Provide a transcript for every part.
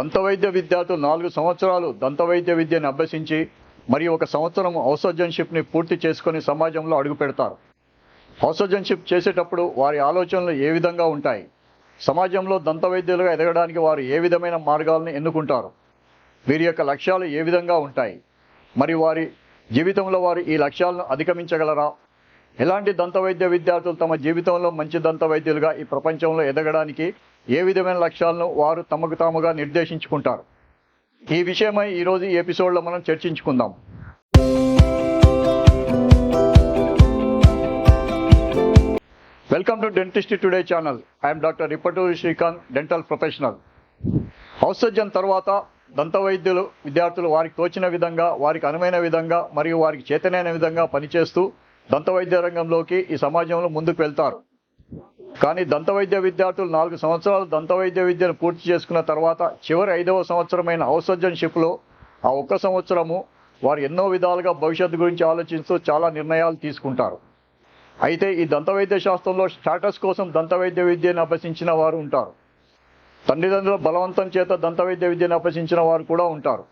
దంతవైద్య విద్యార్థులు 4 సంవత్సరాలు దంతవైద్య విద్యను అభ్యసించి మరియు 1 సంవత్సరం ఔసర్జన్షిప్ని పూర్తి చేసుకొని సమాజంలో అడుగు పెడతారు. ఔసర్జన్షిప్ చేసేటప్పుడు వారి ఆలోచనలు ఏ విధంగా ఉంటాయి, సమాజంలో దంతవైద్యులుగా ఎదగడానికి వారు ఏ విధమైన మార్గాలను ఎన్నుకుంటారు, వీరి యొక్క లక్ష్యాలు ఏ విధంగా ఉంటాయి, మరి వారి జీవితంలో వారు ఈ లక్ష్యాలను అధిగమించగలరా, ఎలాంటి దంతవైద్య విద్యార్థులు తమ జీవితంలో మంచి దంతవైద్యులుగా ఈ ప్రపంచంలో ఎదగడానికి ఏ విధమైన లక్ష్యాలను వారు తమకు తాముగా నిర్దేశించుకుంటారు. ఈ విషయమై ఈరోజు ఈ ఎపిసోడ్లో మనం చర్చించుకుందాం. Welcome to dentistry today channel. I'm doctor Ippaturi Srikanth, dental professional. House surgeon తర్వాత దంతవైద్యులు విద్యార్థులు వారికి తోచిన విధంగా, వారికి అనువైన విధంగా మరియు వారికి చేతనైన విధంగా పనిచేస్తూ దంతవైద్య రంగంలోకి ఈ సమాజంలో ముందుకు వెళ్తారు. కానీ దంతవైద్య విద్యార్థులు 4 సంవత్సరాలు దంతవైద్య విద్యను పూర్తి చేసుకున్న తర్వాత చివరి 5వ సంవత్సరమైన ఔసర్జన్షిప్లో ఆ 1 సంవత్సరము వారు ఎన్నో విధాలుగా భవిష్యత్తు గురించి ఆలోచిస్తూ చాలా నిర్ణయాలు తీసుకుంటారు. అయితే ఈ దంతవైద్య శాస్త్రంలో స్టాటస్ కోసం దంతవైద్య విద్యను అభ్యసించిన వారు ఉంటారు. తల్లిదండ్రుల బలవంతం చేత దంతవైద్య విద్యను అభ్యసించిన వారు కూడా ఉంటారు.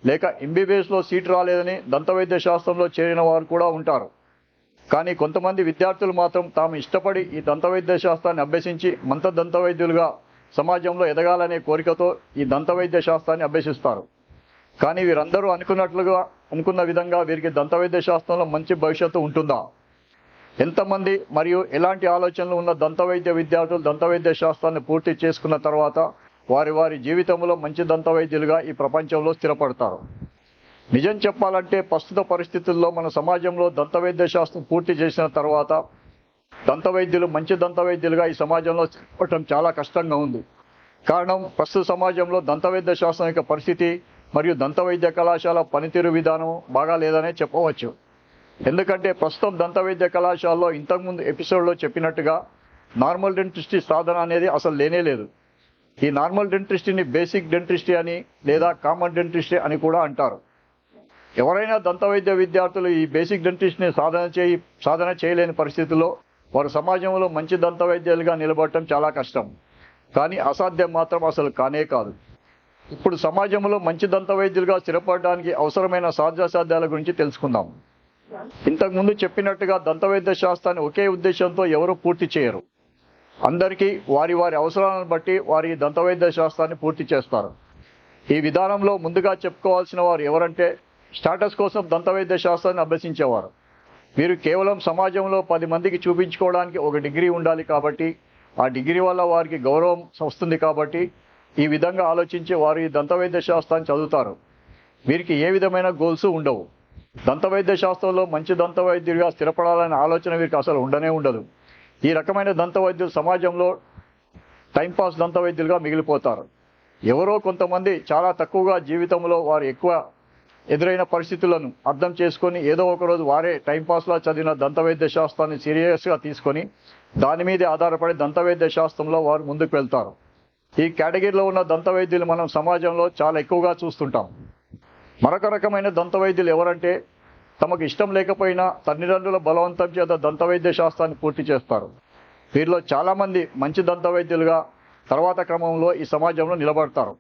లేక ఎంబీబీఎస్లో సీటు రాలేదని దంతవైద్య శాస్త్రంలో చేరిన వారు కూడా ఉంటారు. కానీ కొంతమంది విద్యార్థులు మాత్రం తాము ఇష్టపడి ఈ దంతవైద్య శాస్త్రాన్ని అభ్యసించి మంత దంతవైద్యులుగా సమాజంలో ఎదగాలనే కోరికతో ఈ దంతవైద్య శాస్త్రాన్ని అభ్యసిస్తారు. కానీ వీరందరూ అనుకున్న విధంగా వీరికి దంతవైద్య శాస్త్రంలో మంచి భవిష్యత్తు ఉంటుందా? ఎంతమంది మరియు ఎలాంటి ఆలోచనలు ఉన్న దంతవైద్య విద్యార్థులు దంతవైద్య శాస్త్రాన్ని పూర్తి చేసుకున్న తర్వాత వారి జీవితంలో మంచి దంతవైద్యులుగా ఈ ప్రపంచంలో స్థిరపడతారు? నిజం చెప్పాలంటే ప్రస్తుత పరిస్థితుల్లో మన సమాజంలో దంతవైద్య శాస్త్రం పూర్తి చేసిన తర్వాత దంతవైద్యులు మంచి దంతవైద్యులుగా ఈ సమాజంలో స్థిరపడటం చాలా కష్టంగా ఉంది. కారణం, ప్రస్తుత సమాజంలో దంతవైద్య శాస్త్రం యొక్క పరిస్థితి మరియు దంతవైద్య కళాశాల పనితీరు విధానం బాగా లేదనే చెప్పవచ్చు. ఎందుకంటే ప్రస్తుతం దంతవైద్య కళాశాలలో ఇంతకుముందు ఎపిసోడ్లో చెప్పినట్టుగా నార్మల్ డెంటిస్ట్రీ సాధన అనేది అసలు లేనే లేదు. ఈ నార్మల్ డెంటిస్ట్రీని బేసిక్ డెంటిస్ట్రీ అని లేదా కామన్ డెంటిస్ట్రీ అని కూడా అంటారు. ఎవరైనా దంతవైద్య విద్యార్థులు ఈ బేసిక్ డెంటిస్ట్ని సాధన చేయలేని పరిస్థితుల్లో వారు సమాజంలో మంచి దంతవైద్యులుగా నిలబడటం చాలా కష్టం. కానీ అసాధ్యం మాత్రం అసలు కానే కాదు. ఇప్పుడు సమాజంలో మంచి దంతవైద్యులుగా స్థిరపడడానికి అవసరమైన సాధ్యాసాధ్యాల గురించి తెలుసుకుందాం. ఇంతకుముందు చెప్పినట్టుగా దంతవైద్య శాస్త్రాన్ని ఒకే ఉద్దేశంతో ఎవరూ పూర్తి చేయరు. అందరికీ వారి అవసరాలను బట్టి వారి దంతవైద్య శాస్త్రాన్ని పూర్తి చేస్తారు. ఈ విధానంలో ముందుగా చెప్పుకోవాల్సిన వారు ఎవరంటే స్టాటస్ కోసం దంతవైద్య శాస్త్రాన్ని అభ్యసించేవారు. వీరు కేవలం సమాజంలో 10 మందికి చూపించుకోవడానికి ఒక డిగ్రీ ఉండాలి కాబట్టి, ఆ డిగ్రీ వల్ల వారికి గౌరవం వస్తుంది కాబట్టి ఈ విధంగా ఆలోచించి వారు ఈ దంతవైద్య శాస్త్రాన్ని చదువుతారు. వీరికి ఏ విధమైన గోల్స్ ఉండవు. దంతవైద్య శాస్త్రంలో మంచి దంతవైద్యుడిగా స్థిరపడాలనే ఆలోచన వీరికి అసలు ఉండదు. ఈ రకమైన దంతవైద్యులు సమాజంలో టైంపాస్ దంతవైద్యులుగా మిగిలిపోతారు. ఎవరో కొంతమంది చాలా తక్కువగా జీవితంలో వారు ఎక్కువ ఎదురైన పరిస్థితులను అర్థం చేసుకొని ఏదో ఒకరోజు వారే టైంపాస్లా చదివిన దంతవైద్య శాస్త్రాన్ని సీరియస్గా తీసుకొని దాని మీదే ఆధారపడి దంతవైద్య శాస్త్రంలో వారు ముందుకు వెళ్తారు. ఈ కేటగిరీలో ఉన్న దంతవైద్యులు మనం సమాజంలో చాలా ఎక్కువగా చూస్తుంటాం. మరొక రకమైన దంతవైద్యులు ఎవరంటే తమకు ఇష్టం లేకపోయినా తల్లిదండ్రుల బలవంతం చేత దంతవైద్య శాస్త్రాన్ని పూర్తి చేస్తారు. వీరిలో చాలామంది మంచి దంతవైద్యులుగా తర్వాత క్రమంలో ఈ సమాజంలో నిలబడతారు.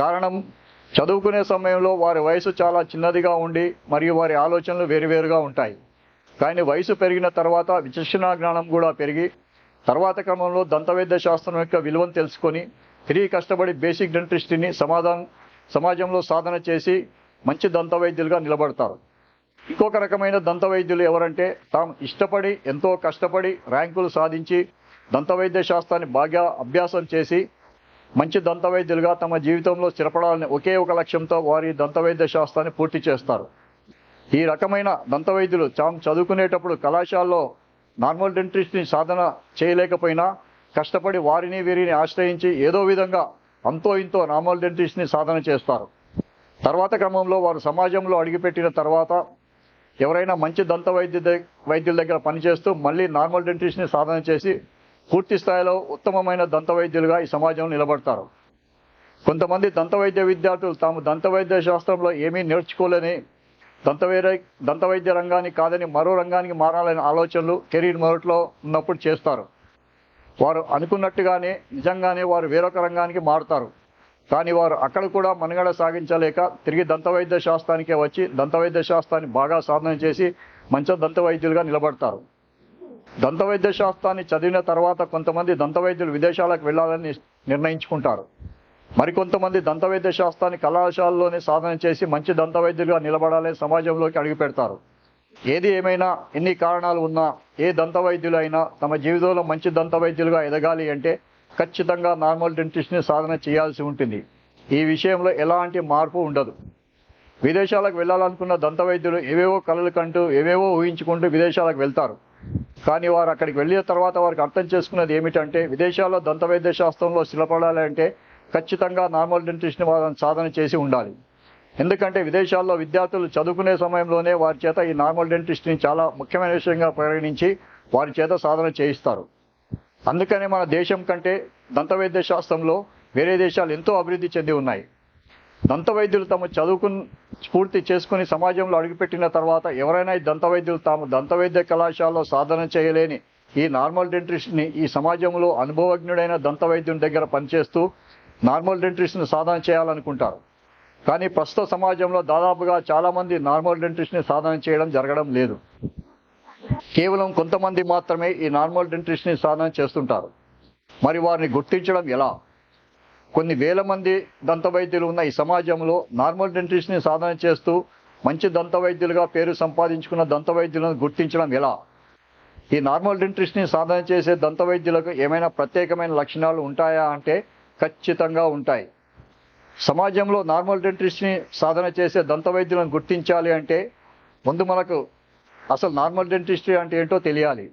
కారణం, చదువుకునే సమయంలో వారి వయసు చాలా చిన్నదిగా ఉండి మరియు వారి ఆలోచనలు వేరువేరుగా ఉంటాయి. కానీ వయసు పెరిగిన తర్వాత విచక్షణ జ్ఞానం కూడా పెరిగి తర్వాత క్రమంలో దంతవైద్య శాస్త్రం యొక్క విలువను తెలుసుకొని తిరిగి కష్టపడి బేసిక్ డెంటిస్ట్రీని సమాజంలో సాధన చేసి మంచి దంతవైద్యులుగా నిలబడతారు. ఇంకొక రకమైన దంతవైద్యులు ఎవరంటే తాము ఇష్టపడి ఎంతో కష్టపడి ర్యాంకులు సాధించి దంతవైద్య శాస్త్రాన్ని బాగా అభ్యాసం చేసి మంచి దంతవైద్యులుగా తమ జీవితంలో స్థిరపడాలని ఒకే ఒక లక్ష్యంతో వారి దంతవైద్య శాస్త్రాన్ని పూర్తి చేస్తారు. ఈ రకమైన దంతవైద్యులు తాము చదువుకునేటప్పుడు కళాశాలలో నార్మల్ డెంటిస్ట్ని సాధన చేయలేకపోయినా కష్టపడి వీరిని ఆశ్రయించి ఏదో విధంగా అంతో ఇంతో నార్మల్ డెంటిస్ట్ని సాధన చేస్తారు. తర్వాత క్రమంలో వారు సమాజంలో అడుగుపెట్టిన తర్వాత ఎవరైనా మంచి వైద్యుల దగ్గర పనిచేస్తూ మళ్ళీ నార్మల్ డెంటిస్ట్ని సాధన చేసి పూర్తి స్థాయిలో ఉత్తమమైన దంతవైద్యులుగా ఈ సమాజంలో నిలబడతారు. కొంతమంది దంతవైద్య విద్యార్థులు తాము దంతవైద్య శాస్త్రంలో ఏమీ నేర్చుకోలేని దంతవైద్య రంగాన్ని కాదని మరో రంగానికి మారాలనే ఆలోచనలు కెరీర్ మొదట్లో ఉన్నప్పుడు చేస్తారు. వారు అనుకున్నట్టుగానే నిజంగానే వారు వేరొక రంగానికి మారుతారు. కానీ వారు అక్కడ కూడా మనుగడ సాగించలేక తిరిగి దంతవైద్య శాస్త్రానికే వచ్చి దంతవైద్య శాస్త్రాన్ని బాగా సాధన చేసి మంచి దంతవైద్యులుగా నిలబడతారు. దంతవైద్య శాస్త్రాన్ని చదివిన తర్వాత కొంతమంది దంతవైద్యులు విదేశాలకు వెళ్ళాలని నిర్ణయించుకుంటారు. మరికొంతమంది దంతవైద్య శాస్త్రాన్ని కళాశాలలోనే సాధన చేసి మంచి దంతవైద్యులుగా నిలబడాలని సమాజంలోకి అడుగుపెడతారు. ఏది ఏమైనా ఎన్ని కారణాలు ఉన్నా ఏ దంతవైద్యులు అయినా తమ జీవితంలో మంచి దంతవైద్యులుగా ఎదగాలి అంటే ఖచ్చితంగా నార్మల్ డెంటిస్ట్ని సాధన చేయాల్సి ఉంటుంది. ఈ విషయంలో ఎలాంటి మార్పు ఉండదు. విదేశాలకు వెళ్ళాలనుకున్న దంతవైద్యులు ఏవేవో కలలు కంటూ ఏవేవో ఊహించుకుంటూ విదేశాలకు వెళ్తారు. కానీ వారు అక్కడికి వెళ్ళిన తర్వాత వారికి అర్థం చేసుకున్నది ఏమిటంటే విదేశాల్లో దంతవైద్య శాస్త్రంలో స్థిరపడాలంటే ఖచ్చితంగా నార్మల్ డెంటిస్ట్ని సాధన చేసి ఉండాలి. ఎందుకంటే విదేశాల్లో విద్యార్థులు చదువుకునే సమయంలోనే వారి చేత ఈ నార్మల్ డెంటిస్ట్ని చాలా ముఖ్యమైన విషయంగా పరిగణించి వారి చేత సాధన చేయిస్తారు. అందుకనే మన దేశం కంటే దంతవైద్య శాస్త్రంలో వేరే దేశాలు ఎంతో అభివృద్ధి చెంది ఉన్నాయి. దంతవైద్యులు తమ చదువుకుని స్ఫూర్తి చేసుకుని సమాజంలో అడుగుపెట్టిన తర్వాత ఎవరైనా ఈ దంతవైద్యులు తాము దంతవైద్య కళాశాలలో సాధన చేయలేని ఈ నార్మల్ డెంటిస్ట్ని ఈ సమాజంలో అనుభవజ్ఞుడైన దంతవైద్యుని దగ్గర పనిచేస్తూ నార్మల్ డెంటిస్ట్ని సాధన చేయాలనుకుంటారు. కానీ ప్రస్తుత సమాజంలో దాదాపుగా చాలామంది నార్మల్ డెంటిస్ట్ని సాధన చేయడం జరగడం లేదు. కేవలం కొంతమంది మాత్రమే ఈ నార్మల్ డెంటిస్ట్ని సాధన చేస్తుంటారు. మరి వారిని గుర్తించడం ఎలా? కొన్ని వేల మంది దంతవైద్యులు ఉన్న ఈ సమాజంలో నార్మల్ డెంటిస్ట్ని సాధన చేస్తూ మంచి దంతవైద్యులుగా పేరు సంపాదించుకున్న దంతవైద్యులను గుర్తించడం ఎలా? ఈ నార్మల్ డెంటిస్ట్ని సాధన చేసే దంతవైద్యులకు ఏమైనా ప్రత్యేకమైన లక్షణాలు ఉంటాయా అంటే ఖచ్చితంగా ఉంటాయి. సమాజంలో నార్మల్ డెంటిస్ట్ని సాధన చేసే దంతవైద్యులను గుర్తించాలి అంటే ముందు మనకు అసలు నార్మల్ డెంటిస్ట్రీ అంటే ఏంటో తెలియాలి.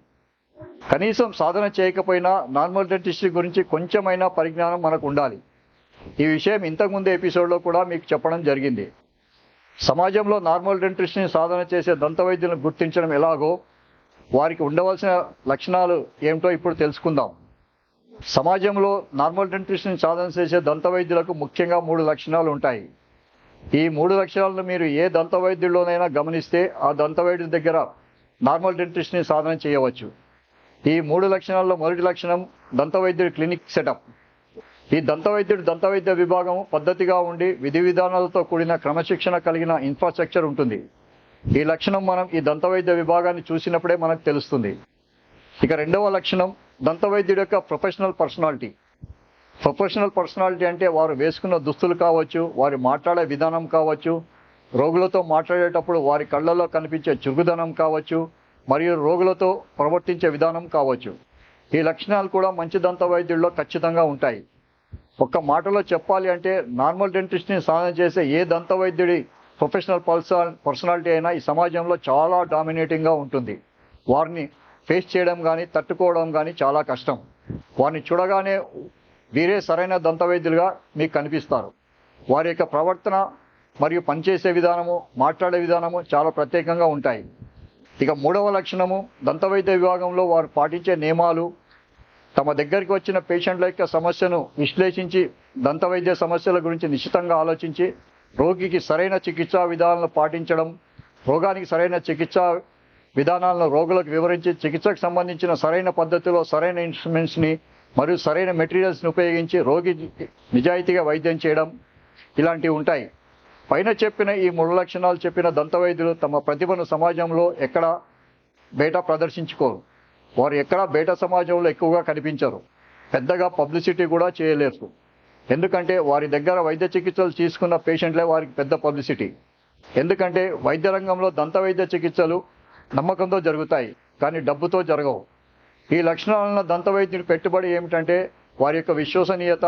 కనీసం సాధన చేయకపోయినా నార్మల్ డెంటిస్ట్రీ గురించి కొంచెమైనా పరిజ్ఞానం మనకు ఉండాలి. ఈ విషయం ఇంతకుముందు ఎపిసోడ్లో కూడా మీకు చెప్పడం జరిగింది. సమాజంలో నార్మల్ డెంటిస్ట్ని సాధన చేసే దంతవైద్యులను గుర్తించడం ఎలాగో వారికి ఉండవలసిన లక్షణాలు ఏమిటో ఇప్పుడు తెలుసుకుందాం. సమాజంలో నార్మల్ డెంటిస్ట్ని సాధన చేసే దంతవైద్యులకు ముఖ్యంగా 3 లక్షణాలు ఉంటాయి. ఈ 3 లక్షణాలను మీరు ఏ దంతవైద్యుల్లోనైనా గమనిస్తే ఆ దంతవైద్యుడి దగ్గర నార్మల్ డెంటిస్ట్ని సాధన చేయవచ్చు. ఈ 3 లక్షణాల్లో మొదటి లక్షణం దంతవైద్యుడి క్లినిక్ సెటప్. ఈ దంతవైద్యుడి దంతవైద్య విభాగం పద్ధతిగా ఉండి విధి విధానాలతో కూడిన క్రమశిక్షణ కలిగిన ఇన్ఫ్రాస్ట్రక్చర్ ఉంటుంది. ఈ లక్షణం మనం ఈ దంతవైద్య విభాగాన్ని చూసినప్పుడే మనకు తెలుస్తుంది. ఇక రెండవ లక్షణం దంతవైద్యుడి యొక్క ప్రొఫెషనల్ పర్సనాలిటీ. ప్రొఫెషనల్ పర్సనాలిటీ అంటే వారు వేసుకున్న దుస్తులు కావచ్చు, వారి మాట్లాడే విధానం కావచ్చు, రోగులతో మాట్లాడేటప్పుడు వారి కళ్ళల్లో కనిపించే చురుకుదనం కావచ్చు, మరియు రోగులతో ప్రవర్తించే విధానం కావచ్చు. ఈ లక్షణాలు కూడా మంచి దంతవైద్యుల్లో ఖచ్చితంగా ఉంటాయి. ఒక్క మాటలో చెప్పాలి అంటే నార్మల్ డెంటిస్ట్ని సాధన చేసే ఏ దంతవైద్యుడి ప్రొఫెషనల్ పర్సనాలిటీ అయినా ఈ సమాజంలో చాలా డామినేటింగ్గా ఉంటుంది. వారిని ఫేస్ చేయడం కానీ తట్టుకోవడం కానీ చాలా కష్టం. వారిని చూడగానే వీరే సరైన దంతవైద్యులుగా మీకు కనిపిస్తారు. వారి యొక్క ప్రవర్తన మరియు పనిచేసే విధానము, మాట్లాడే విధానము చాలా ప్రత్యేకంగా ఉంటాయి. ఇక మూడవ లక్షణము దంతవైద్య విభాగంలో వారు పాటించే నియమాలు. తమ దగ్గరికి వచ్చిన పేషెంట్ల యొక్క సమస్యను విశ్లేషించి దంతవైద్య సమస్యల గురించి నిశ్చితంగా ఆలోచించి రోగికి సరైన చికిత్సా విధానాలను పాటించడం, రోగానికి సరైన చికిత్సా విధానాలను రోగులకు వివరించి చికిత్సకు సంబంధించిన సరైన పద్ధతిలో సరైన ఇన్స్ట్రుమెంట్స్ని మరియు సరైన మెటీరియల్స్ని ఉపయోగించి రోగి నిజాయితీగా వైద్యం చేయడం ఇలాంటివి ఉంటాయి. పైన చెప్పిన ఈ 3 లక్షణాలు చెప్పిన దంతవైద్యులు తమ ప్రతిభను సమాజంలో ఎక్కడా బయట ప్రదర్శించుకోరు. వారు ఎక్కడా బయట సమాజంలో ఎక్కువగా కనిపించరు. పెద్దగా పబ్లిసిటీ కూడా చేయలేరు. ఎందుకంటే వారి దగ్గర వైద్య చికిత్సలు తీసుకున్న పేషెంట్లే వారికి పెద్ద పబ్లిసిటీ. ఎందుకంటే వైద్య రంగంలో దంతవైద్య చికిత్సలు నమ్మకంతో జరుగుతాయి, కానీ డబ్బుతో జరగవు. ఈ లక్షణాలను దంతవైద్యుడి పెట్టుబడి ఏమిటంటే వారి యొక్క విశ్వసనీయత,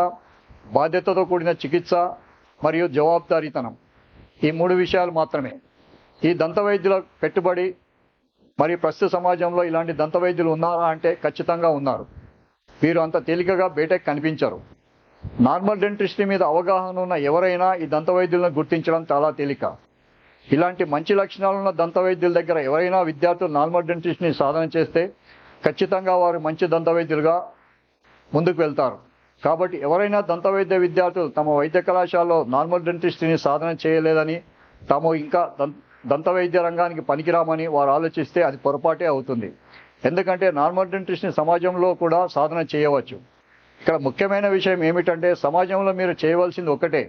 బాధ్యతతో కూడిన చికిత్స మరియు జవాబుదారీతనం. ఈ 3 విషయాలు మాత్రమే. ఈ దంతవైద్యుల పెట్టుబడి మరియు ప్రస్తుత సమాజంలో ఇలాంటి దంతవైద్యులు ఉన్నారా అంటే ఖచ్చితంగా ఉన్నారు. వీరు అంత తేలికగా బయటకు కనిపించరు. నార్మల్ డెంటిస్ట్రీ మీద అవగాహన ఉన్న ఎవరైనా ఈ దంతవైద్యులను గుర్తించడం చాలా తేలిక. ఇలాంటి మంచి లక్షణాలున్న దంతవైద్యుల దగ్గర ఎవరైనా విద్యార్థులు నార్మల్ డెంటిస్ట్ని సాధన చేస్తే ఖచ్చితంగా వారు మంచి దంతవైద్యులుగా ముందుకు వెళ్తారు. కాబట్టి ఎవరైనా దంతవైద్య విద్యార్థులు తమ వైద్య కళాశాలలో నార్మల్ డెంటిస్ట్రీని సాధన చేయలేదని, తాము ఇంకా దంతవైద్య రంగానికి పనికిరామని వారు ఆలోచిస్తే అది పొరపాటే అవుతుంది. ఎందుకంటే నార్మల్ డెంటిస్ట్ని సమాజంలో కూడా సాధన చేయవచ్చు. ఇక్కడ ముఖ్యమైన విషయం ఏమిటంటే సమాజంలో మీరు చేయవలసింది ఒకటే.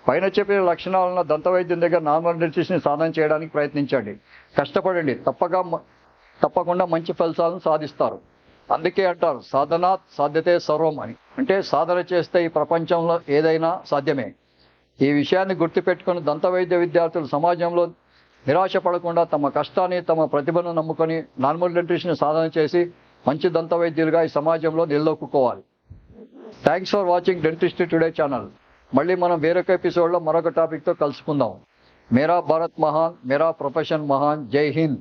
పైన చెప్పిన లక్షణాలున్న దంతవైద్యం దగ్గర నార్మల్ డెంటిస్ట్ని సాధన చేయడానికి ప్రయత్నించండి. కష్టపడండి, తప్పకుండా మంచి ఫలితాలను సాధిస్తారు. అందుకే అంటారు సాధనాత్ సాధ్యతే సర్వం అని. అంటే సాధన చేస్తే ఈ ప్రపంచంలో ఏదైనా సాధ్యమే. ఈ విషయాన్ని గుర్తుపెట్టుకుని దంతవైద్య విద్యార్థులు సమాజంలో నిరాశ పడకుండా తమ కష్టాన్ని, తమ ప్రతిభను నమ్ముకొని నార్మల్ డెంటిస్ట్ని సాధన చేసి మంచి దంతవైద్యులుగా ఈ సమాజంలో నిలదొక్కుకోవాలి. Thanks for watching dentistry today channel. మళ్ళీ మనం వేరొక ఎపిసోడ్లో మరొక టాపిక్తో కలుసుకుందాం. మేరా భారత్ మహాన్, మేరా ప్రొఫెషన్ మహాన్. జై హింద్.